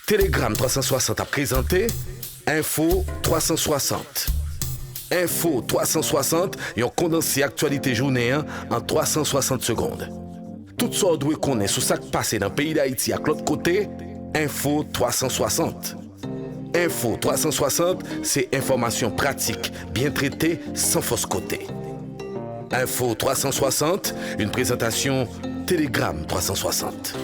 Telegram 360 a présenté Info 360. Info 360 et on condensé actualité journée en 360 secondes. Tout ça doit connaître sur ce qui passe dans le pays d'Haïti à l'autre côté. Info 360. Info 360, c'est information pratique, bien traitée, sans fausse côté. Info 360, une présentation Telegram 360.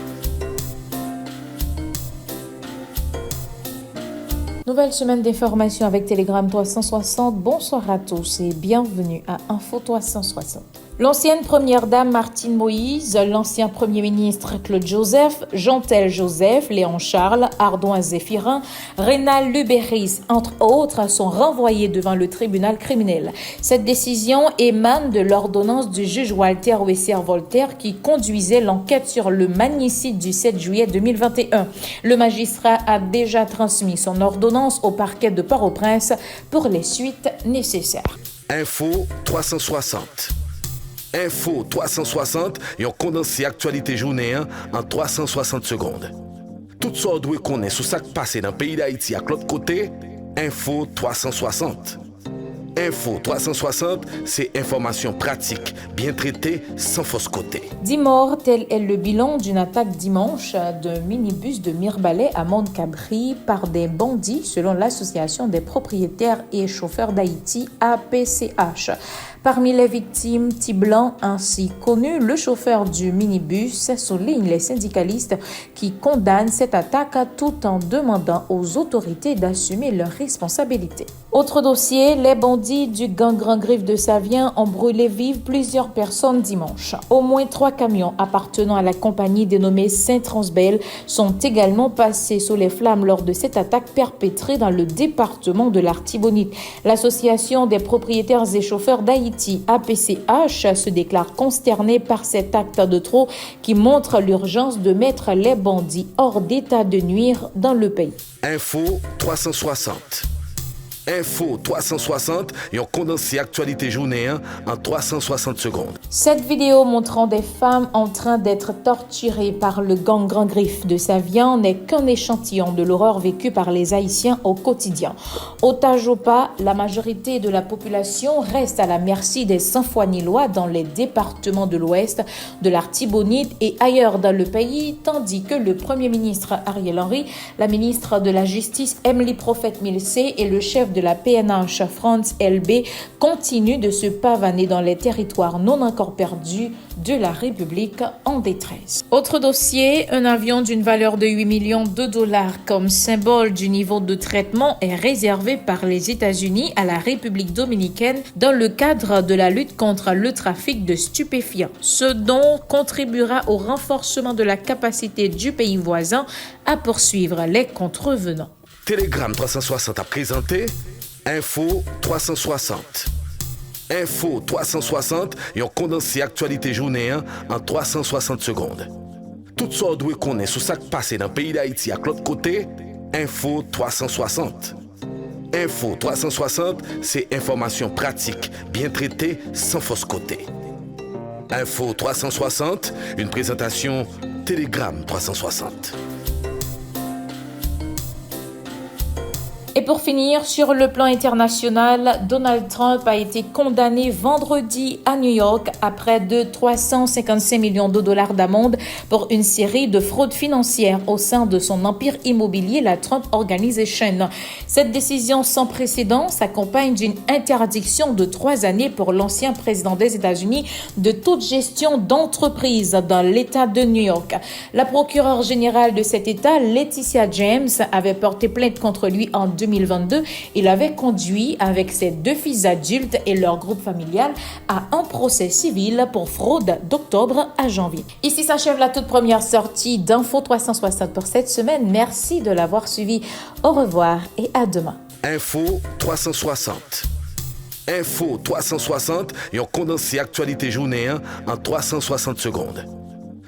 Nouvelle semaine d'information avec Telegram 360. Bonsoir à tous et bienvenue à Info 360. L'ancienne première dame Martine Moïse, l'ancien premier ministre Claude Joseph, Jean-Tel Joseph, Léon Charles, Ardouin Zéphirin, Rénal Lubéris, entre autres, sont renvoyés devant le tribunal criminel. Cette décision émane de l'ordonnance du juge Walter Wessier-Voltaire qui conduisait l'enquête sur le magnicide du 7 juillet 2021. Le magistrat a déjà transmis son ordonnance au parquet de Port-au-Prince pour les suites nécessaires. Info 360. Info 360 et on condensé actualité journée en 360 secondes. Tout ça doit connaître sur ce qui passe dans le pays d'Haïti à l'autre côté. Info 360. Info 360, c'est information pratique, bien traitée, sans fausse côté. 10 morts, tel est le bilan d'une attaque dimanche d'un minibus de Mirebalais à Montcabri par des bandits, selon l'Association des propriétaires et chauffeurs d'Haïti, APCH. Parmi les victimes, Tiblan, ainsi connu, le chauffeur du minibus, souligne les syndicalistes qui condamnent cette attaque tout en demandant aux autorités d'assumer leurs responsabilités. Autre dossier, les bandits du gang Grand Griffe de Savien ont brûlé vives plusieurs personnes dimanche. Au moins 3 camions appartenant à la compagnie dénommée Saint-Transbel sont également passés sous les flammes lors de cette attaque perpétrée dans le département de l'Artibonite. L'Association des propriétaires et chauffeurs d'Haïti, APCH, se déclare consternée par cet acte de trop qui montre l'urgence de mettre les bandits hors d'état de nuire dans le pays. Info 360. Info 360 et on condensé actualité journée en 360 secondes. Cette vidéo montrant des femmes en train d'être torturées par le gang Grand Griffe de Savien n'est qu'un échantillon de l'horreur vécue par les Haïtiens au quotidien. Otage ou pas, la majorité de la population reste à la merci des sans-foi-ni-loi dans les départements de l'Ouest, de l'Artibonite et ailleurs dans le pays, tandis que le Premier ministre Ariel Henry, la ministre de la Justice Emily Prophète-Milsé et le chef de la PNH France LB continue de se pavaner dans les territoires non encore perdus de la République en détresse. Autre dossier, un avion d'une valeur de 8 millions de dollars comme symbole du niveau de traitement est réservé par les États-Unis à la République dominicaine dans le cadre de la lutte contre le trafic de stupéfiants, ce dont contribuera au renforcement de la capacité du pays voisin à poursuivre les contrevenants. Telegram 360 a présenté Info 360. Info 360 et on condensé actualité journée en 360 secondes. Tout ça doit connaître sur ce qui passe dans le pays d'Haïti à l'autre côté. Info 360. Info 360, c'est information pratique, bien traitée, sans fausse côté. Info 360, une présentation Telegram 360. Et pour finir, sur le plan international, Donald Trump a été condamné vendredi à New York à près de 355 millions de dollars d'amende pour une série de fraudes financières au sein de son empire immobilier, la Trump Organization. Cette décision sans précédent s'accompagne d'une interdiction de 3 années pour l'ancien président des États-Unis de toute gestion d'entreprise dans l'État de New York. La procureure générale de cet État, Laetitia James, avait porté plainte contre lui en 2022. Il avait conduit avec ses 2 fils adultes et leur groupe familial à un procès civil pour fraude d'octobre à janvier. Ici s'achève la toute première sortie d'Info 360 pour cette semaine. Merci de l'avoir suivi. Au revoir et à demain. Info 360. Info 360 et on condensé actualité journée en 360 secondes.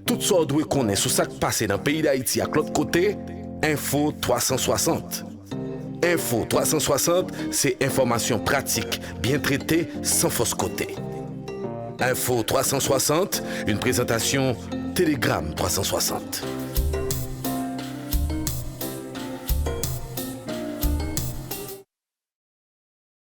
Tout ça doit connaître sur ce qui passe dans le pays d'Haïti à l'autre côté. Info 360. Info 360, c'est information pratique, bien traitée, sans fausse côté. Info 360, une présentation Telegram 360.